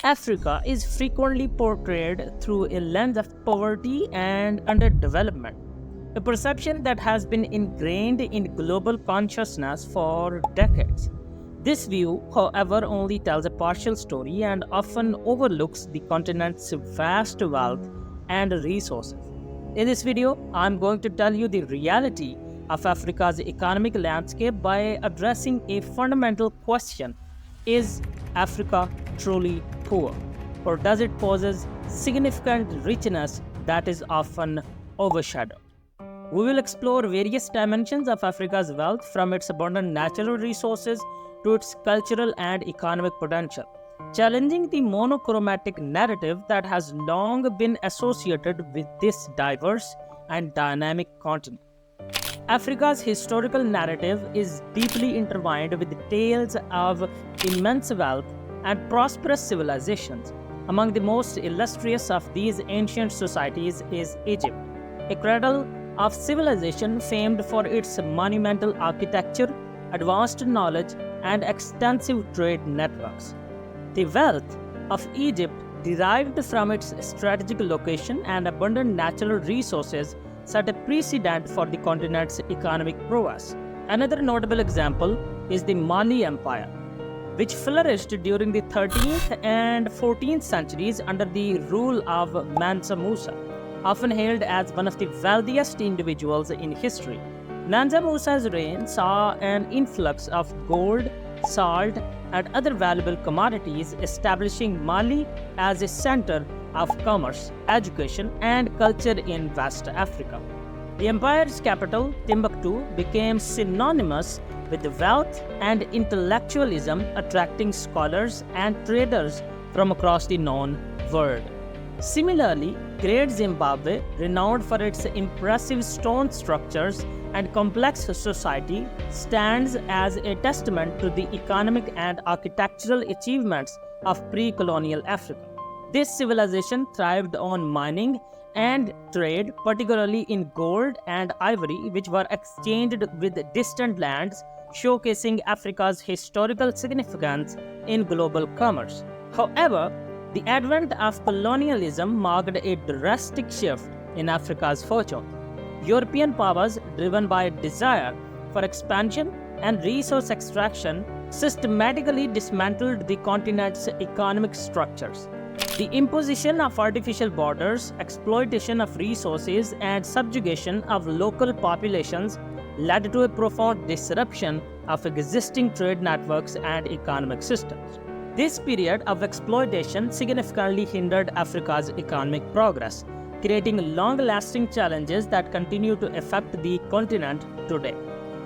Africa is frequently portrayed through a lens of poverty and underdevelopment, a perception that has been ingrained in global consciousness for decades. This view, however, only tells a partial story and often overlooks the continent's vast wealth and resources. In this video, I'm going to tell you the reality of Africa's economic landscape by addressing a fundamental question: is Africa truly poor? Or does it possess significant richness that is often overshadowed? We will explore various dimensions of Africa's wealth, from its abundant natural resources to its cultural and economic potential, challenging the monochromatic narrative that has long been associated with this diverse and dynamic continent. Africa's historical narrative is deeply intertwined with tales of immense wealth and prosperous civilizations. Among the most illustrious of these ancient societies is Egypt, a cradle of civilization famed for its monumental architecture, advanced knowledge, and extensive trade networks. The wealth of Egypt, derived from its strategic location and abundant natural resources, set a precedent for the continent's economic prowess. Another notable example is the Mali Empire, which flourished during the 13th and 14th centuries under the rule of Mansa Musa, often hailed as one of the wealthiest individuals in history. Mansa Musa's reign saw an influx of gold, salt, and other valuable commodities, establishing Mali as a center of commerce, education, and culture in West Africa. The empire's capital, Timbuktu, became synonymous with wealth and intellectualism, attracting scholars and traders from across the known world. Similarly, Great Zimbabwe, renowned for its impressive stone structures and complex society, stands as a testament to the economic and architectural achievements of pre-colonial Africa. This civilization thrived on mining and trade, particularly in gold and ivory, which were exchanged with distant lands, showcasing Africa's historical significance in global commerce. However, the advent of colonialism marked a drastic shift in Africa's fortune. European powers, driven by a desire for expansion and resource extraction, systematically dismantled the continent's economic structures. The imposition of artificial borders, exploitation of resources, and subjugation of local populations led to a profound disruption of existing trade networks and economic systems. This period of exploitation significantly hindered Africa's economic progress, creating long-lasting challenges that continue to affect the continent today.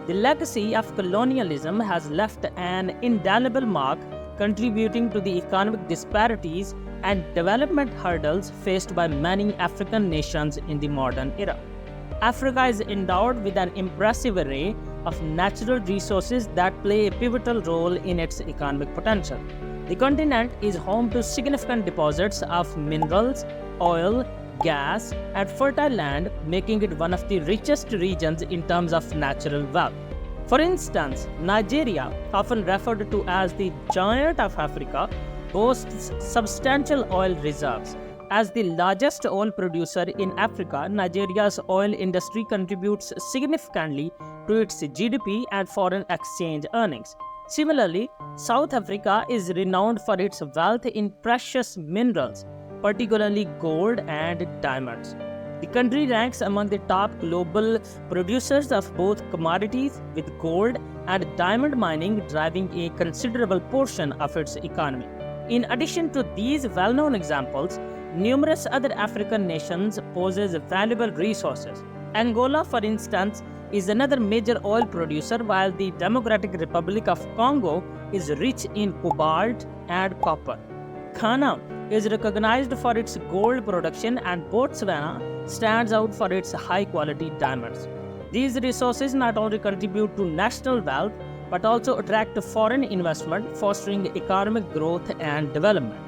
The legacy of colonialism has left an indelible mark, contributing to the economic disparities and development hurdles faced by many African nations in the modern era. Africa is endowed with an impressive array of natural resources that play a pivotal role in its economic potential. The continent is home to significant deposits of minerals, oil, gas, and fertile land, making it one of the richest regions in terms of natural wealth. For instance, Nigeria, often referred to as the Giant of Africa, boasts substantial oil reserves. As the largest oil producer in Africa, Nigeria's oil industry contributes significantly to its GDP and foreign exchange earnings. Similarly, South Africa is renowned for its wealth in precious minerals, particularly gold and diamonds. The country ranks among the top global producers of both commodities, with gold and diamond mining driving a considerable portion of its economy. In addition to these well-known examples, numerous other African nations possess valuable resources. Angola, for instance, is another major oil producer, while the Democratic Republic of Congo is rich in cobalt and copper. Ghana is recognized for its gold production, and Botswana stands out for its high-quality diamonds. These resources not only contribute to national wealth but also attract foreign investment, fostering economic growth and development.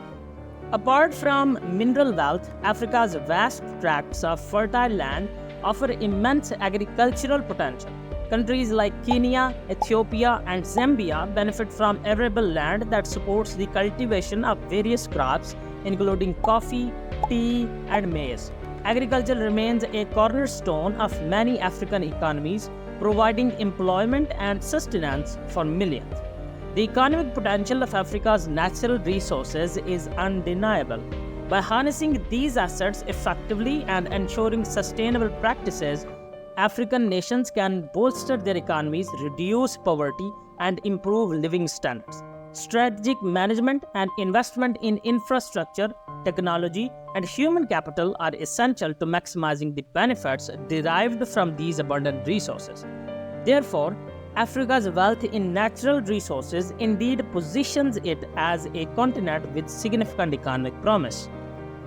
Apart from mineral wealth, Africa's vast tracts of fertile land offer immense agricultural potential. Countries like Kenya, Ethiopia, and Zambia benefit from arable land that supports the cultivation of various crops, including coffee, tea, and maize. Agriculture remains a cornerstone of many African economies, providing employment and sustenance for millions. The economic potential of Africa's natural resources is undeniable. By harnessing these assets effectively and ensuring sustainable practices, African nations can bolster their economies, reduce poverty, and improve living standards. Strategic management and investment in infrastructure, technology, and human capital are essential to maximizing the benefits derived from these abundant resources. Therefore, Africa's wealth in natural resources indeed positions it as a continent with significant economic promise.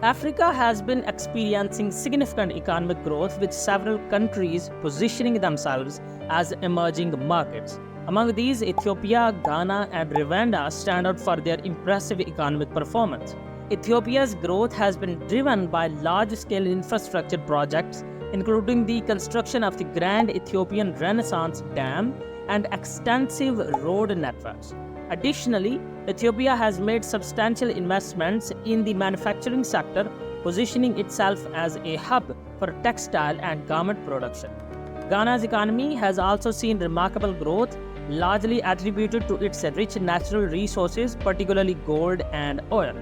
Africa has been experiencing significant economic growth, with several countries positioning themselves as emerging markets. Among these, Ethiopia, Ghana, and Rwanda stand out for their impressive economic performance. Ethiopia's growth has been driven by large-scale infrastructure projects, including the construction of the Grand Ethiopian Renaissance Dam and extensive road networks. Additionally, Ethiopia has made substantial investments in the manufacturing sector, positioning itself as a hub for textile and garment production. Ghana's economy has also seen remarkable growth, largely attributed to its rich natural resources, particularly gold and oil.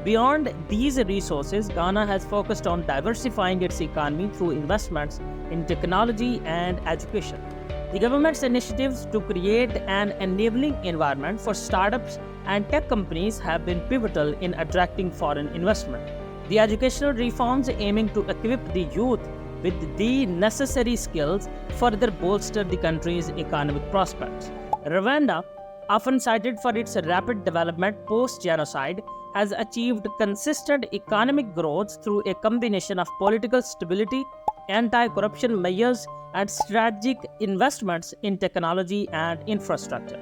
Beyond these resources, Ghana has focused on diversifying its economy through investments in technology and education. The government's initiatives to create an enabling environment for startups and tech companies have been pivotal in attracting foreign investment. The educational reforms aiming to equip the youth with the necessary skills further bolster the country's economic prospects. Rwanda, often cited for its rapid development post-genocide, has achieved consistent economic growth through a combination of political stability, anti-corruption measures, and strategic investments in technology and infrastructure.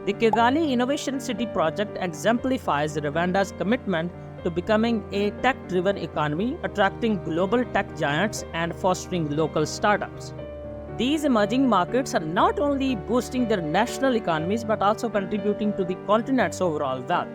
The Kigali Innovation City project exemplifies Rwanda's commitment to becoming a tech-driven economy, attracting global tech giants and fostering local startups. These emerging markets are not only boosting their national economies but also contributing to the continent's overall wealth.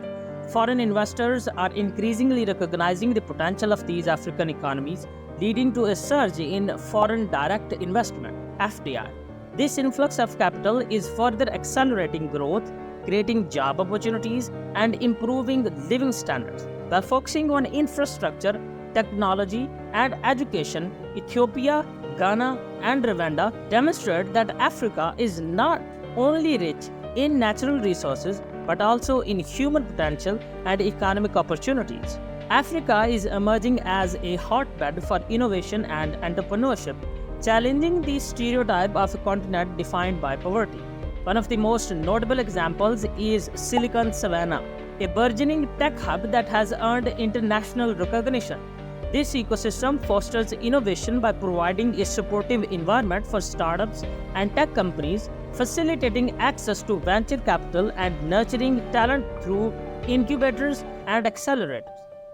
Foreign investors are increasingly recognizing the potential of these African economies, leading to a surge in foreign direct investment (FDI). This influx of capital is further accelerating growth, creating job opportunities, and improving living standards. By focusing on infrastructure, technology, and education, Ethiopia, Ghana, and Rwanda demonstrate that Africa is not only rich in natural resources but also in human potential and economic opportunities. Africa is emerging as a hotbed for innovation and entrepreneurship, challenging the stereotype of a continent defined by poverty. One of the most notable examples is Silicon Savannah, a burgeoning tech hub that has earned international recognition. This ecosystem fosters innovation by providing a supportive environment for startups and tech companies, facilitating access to venture capital and nurturing talent through incubators and accelerators.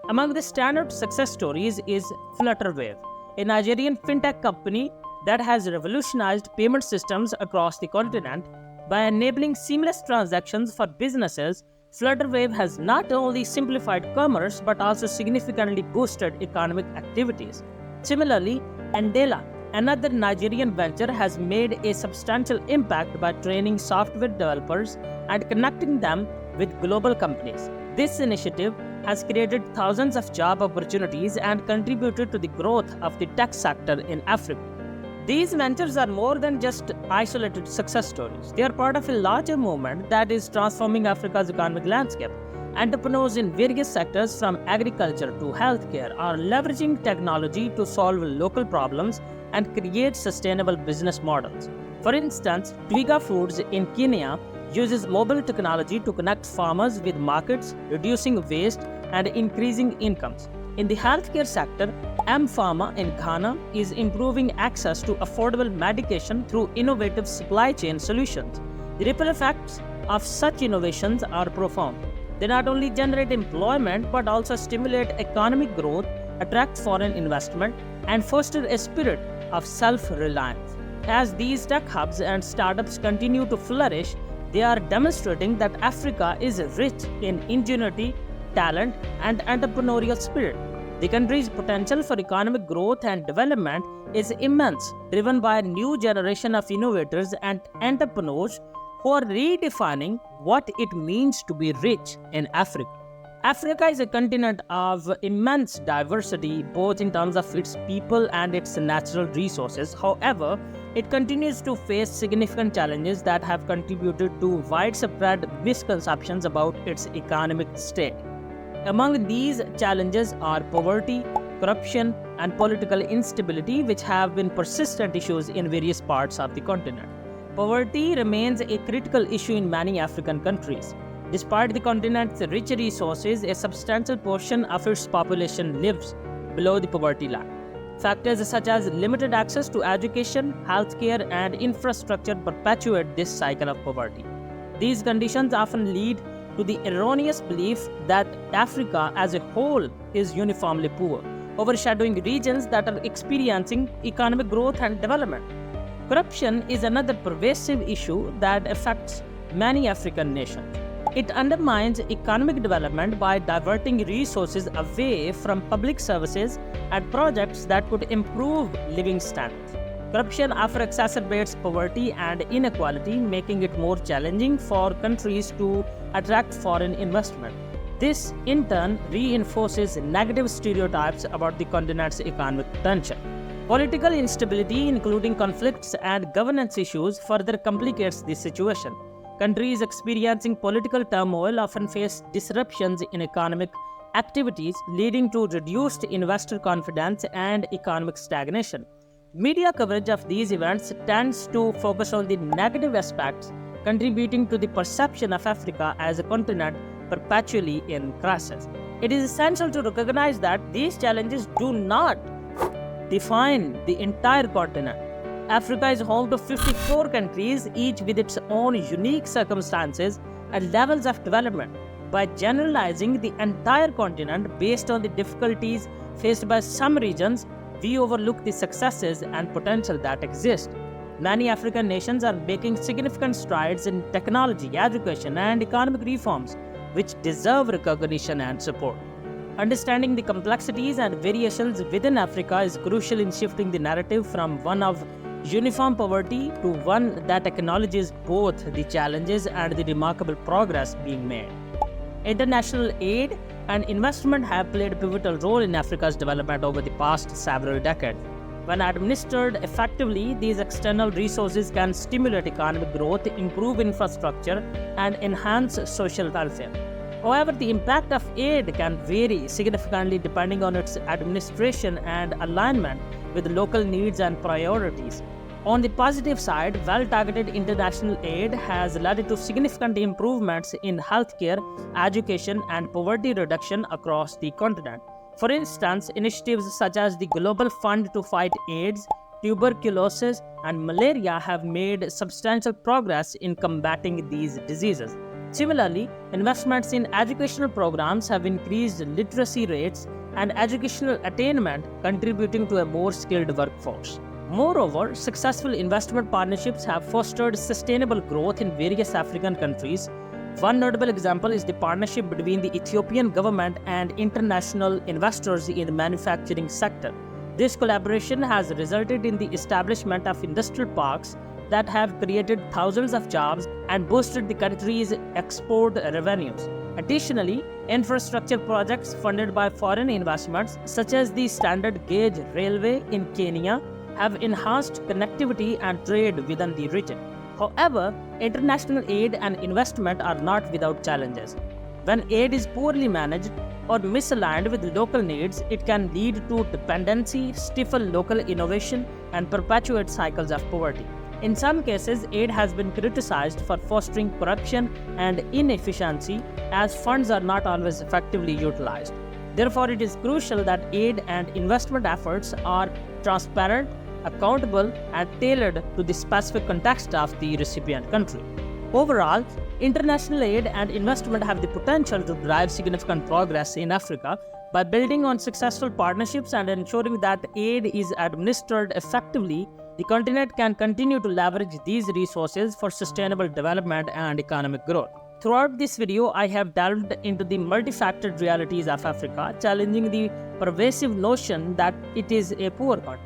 Among the standout success stories is Flutterwave, a Nigerian fintech company that has revolutionized payment systems across the continent. By enabling seamless transactions for businesses, Flutterwave has not only simplified commerce but also significantly boosted economic activities. Similarly, Andela, another Nigerian venture, has made a substantial impact by training software developers and connecting them with global companies. This initiative has created thousands of job opportunities and contributed to the growth of the tech sector in Africa. These ventures are more than just isolated success stories. They are part of a larger movement that is transforming Africa's economic landscape. Entrepreneurs in various sectors, from agriculture to healthcare, are leveraging technology to solve local problems and create sustainable business models. For instance, Twiga Foods in Kenya uses mobile technology to connect farmers with markets, reducing waste and increasing incomes. In the healthcare sector, M-Pharma in Ghana is improving access to affordable medication through innovative supply chain solutions. The ripple effects of such innovations are profound. They not only generate employment but also stimulate economic growth, attract foreign investment, and foster a spirit of self-reliance. As these tech hubs and startups continue to flourish, they are demonstrating that Africa is rich in ingenuity, talent, and entrepreneurial spirit. The country's potential for economic growth and development is immense, driven by a new generation of innovators and entrepreneurs who are redefining what it means to be rich in Africa. Africa is a continent of immense diversity, both in terms of its people and its natural resources. However, it continues to face significant challenges that have contributed to widespread misconceptions about its economic state. Among these challenges are poverty, corruption, and political instability, which have been persistent issues in various parts of the continent. Poverty remains a critical issue in many African countries. Despite the continent's rich resources, a substantial portion of its population lives below the poverty line. Factors such as limited access to education, healthcare, and infrastructure perpetuate this cycle of poverty. These conditions often lead to the erroneous belief that Africa as a whole is uniformly poor, overshadowing regions that are experiencing economic growth and development. Corruption is another pervasive issue that affects many African nations. It undermines economic development by diverting resources away from public services and projects that could improve living standards. Corruption often exacerbates poverty and inequality, making it more challenging for countries to attract foreign investment. This, in turn, reinforces negative stereotypes about the continent's economic potential. Political instability, including conflicts and governance issues, further complicates this situation. Countries experiencing political turmoil often face disruptions in economic activities, leading to reduced investor confidence and economic stagnation. Media coverage of these events tends to focus on the negative aspects, contributing to the perception of Africa as a continent perpetually in crisis. It is essential to recognize that these challenges do not define the entire continent. Africa is home to 54 countries, each with its own unique circumstances and levels of development. By generalizing the entire continent based on the difficulties faced by some regions, we overlook the successes and potential that exist. Many African nations are making significant strides in technology, education, and economic reforms, which deserve recognition and support. Understanding the complexities and variations within Africa is crucial in shifting the narrative from one of uniform poverty to one that acknowledges both the challenges and the remarkable progress being made. International aid and investment have played a pivotal role in Africa's development over the past several decades. When administered effectively, these external resources can stimulate economic growth, improve infrastructure, and enhance social welfare. However, the impact of aid can vary significantly depending on its administration and alignment with local needs and priorities. On the positive side, well-targeted international aid has led to significant improvements in healthcare, education, and poverty reduction across the continent. For instance, initiatives such as the Global Fund to Fight AIDS, tuberculosis, and malaria have made substantial progress in combating these diseases. Similarly, investments in educational programs have increased literacy rates and educational attainment, contributing to a more skilled workforce. Moreover, successful investment partnerships have fostered sustainable growth in various African countries. One notable example is the partnership between the Ethiopian government and international investors in the manufacturing sector. This collaboration has resulted in the establishment of industrial parks that have created thousands of jobs and boosted the country's export revenues. Additionally, infrastructure projects funded by foreign investments, such as the standard gauge railway in Kenya, have enhanced connectivity and trade within the region. However, international aid and investment are not without challenges. When aid is poorly managed or misaligned with local needs, it can lead to dependency, stifle local innovation, and perpetuate cycles of poverty. In some cases, aid has been criticized for fostering corruption and inefficiency, as funds are not always effectively utilized. Therefore, it is crucial that aid and investment efforts are transparent, accountable, and tailored to the specific context of the recipient country. Overall, international aid and investment have the potential to drive significant progress in Africa by building on successful partnerships and ensuring that aid is administered effectively. the continent can continue to leverage these resources for sustainable development and economic growth. Throughout this video, I have delved into the multifaceted realities of Africa, challenging the pervasive notion that it is a poor continent.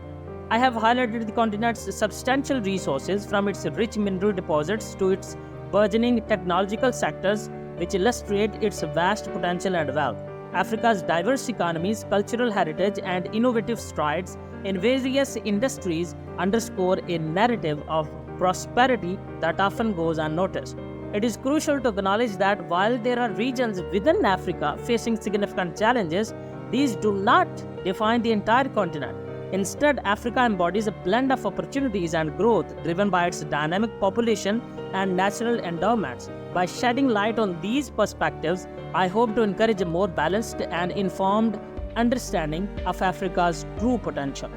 I have highlighted the continent's substantial resources, from its rich mineral deposits to its burgeoning technological sectors, which illustrate its vast potential and wealth. Africa's diverse economies, cultural heritage, and innovative strides in various industries underscore a narrative of prosperity that often goes unnoticed. It is crucial to acknowledge that while there are regions within Africa facing significant challenges, these do not define the entire continent. Instead, Africa embodies a blend of opportunities and growth driven by its dynamic population and natural endowments. By shedding light on these perspectives, I hope to encourage a more balanced and informed understanding of Africa's true potential.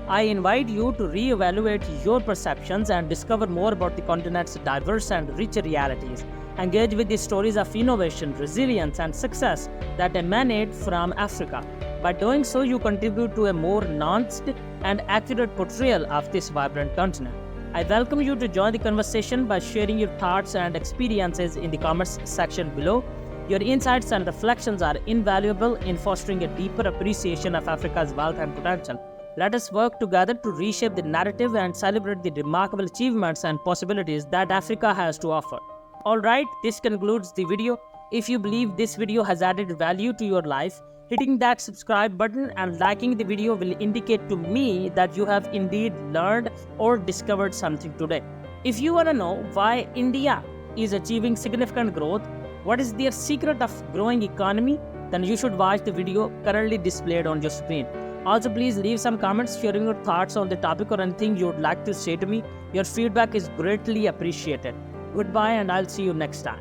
I invite you to re-evaluate your perceptions and discover more about the continent's diverse and rich realities. Engage with the stories of innovation, resilience, and success that emanate from Africa. By doing so, you contribute to a more nuanced and accurate portrayal of this vibrant continent. I welcome you to join the conversation by sharing your thoughts and experiences in the comments section below. Your insights and reflections are invaluable in fostering a deeper appreciation of Africa's wealth and potential. Let us work together to reshape the narrative and celebrate the remarkable achievements and possibilities that Africa has to offer. Alright, this concludes the video. If you believe this video has added value to your life, hitting that subscribe button and liking the video will indicate to me that you have indeed learned or discovered something today. If you want to know why India is achieving significant growth, what is their secret of growing economy, then you should watch the video currently displayed on your screen. Also, please leave some comments sharing your thoughts on the topic or anything you would like to say to me. Your feedback is greatly appreciated. Goodbye, and I'll see you next time.